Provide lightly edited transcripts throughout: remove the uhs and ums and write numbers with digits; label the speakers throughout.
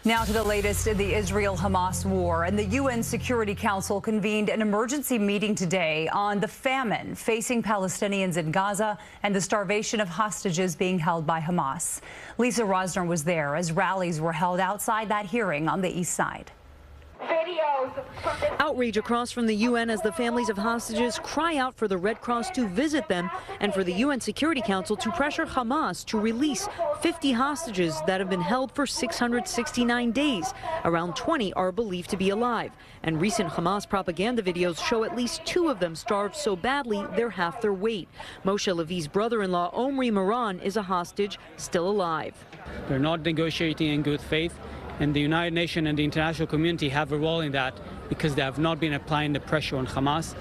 Speaker 1: Now to the latest in the Israel-Hamas war, and the UN Security Council convened an emergency meeting today on the famine facing Palestinians in Gaza and the starvation of hostages being held by Hamas. Lisa Rosner was there as rallies were held outside that hearing on the east side.
Speaker 2: Outrage across from the UN as the families of hostages cry out for the Red Cross to visit them and for the UN Security Council to pressure Hamas to release 50 hostages that have been held for 669 days. Around 20 are believed to be alive, and recent Hamas propaganda videos show at least 2 of them starved so badly they're half their weight. Moshe Levi's brother-in-law Omri Moran is a hostage still alive.
Speaker 3: They're not negotiating in good faith. And the United Nations and the international community have a role in that because they have not been applying the pressure on Hamas.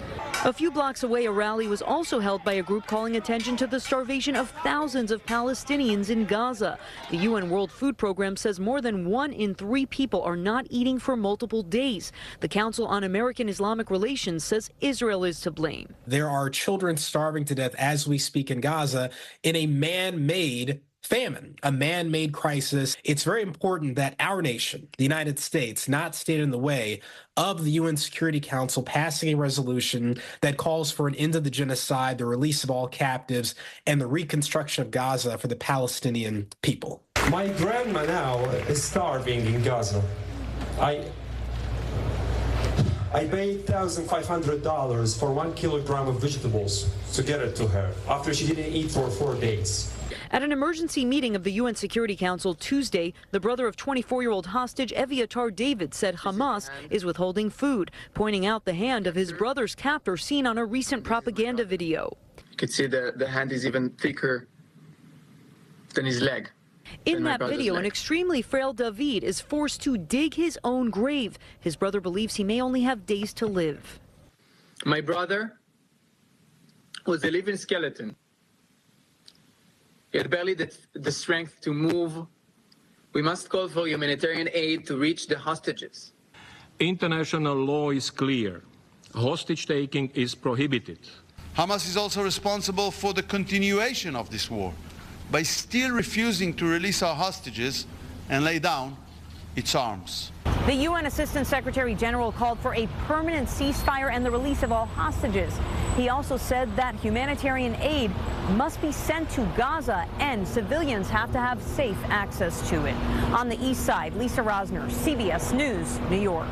Speaker 2: A few blocks away, a rally was also held by a group calling attention to the starvation of thousands of Palestinians in Gaza. The UN World Food Program says more than 1 in 3 people are not eating for multiple days. The Council on American-Islamic Relations says Israel is to blame.
Speaker 4: There are children starving to death as we speak in Gaza in a man-made famine, a man-made crisis. It's very important that our nation, the United States, not stand in the way of the UN Security Council passing a resolution that calls for an end to the genocide, the release of all captives, and the reconstruction of Gaza for the Palestinian people.
Speaker 5: My grandma now is starving in Gaza. I paid $1,500 for 1 kilogram of vegetables to get it to her after she didn't eat for 4 days.
Speaker 2: At an emergency meeting of the UN Security Council Tuesday, the brother of 24-year-old hostage Eviatar David said Hamas is withholding food, pointing out the hand of his brother's captor seen on a recent propaganda video.
Speaker 6: You could see the hand is even thicker than his leg.
Speaker 2: In that video, an extremely frail David is forced to dig his own grave. His brother believes he may only have days to live.
Speaker 6: My brother was a living skeleton. He had barely the strength to move. We must call for humanitarian aid to reach the hostages.
Speaker 7: International law is clear. Hostage-taking is prohibited.
Speaker 8: Hamas is also responsible for the continuation of this war by still refusing to release our hostages and lay down its arms.
Speaker 2: The UN Assistant Secretary General called for a permanent ceasefire and the release of all hostages. He also said that humanitarian aid must be sent to Gaza and civilians have to have safe access to it. On the east side, Lisa Rosner, CBS News, New York.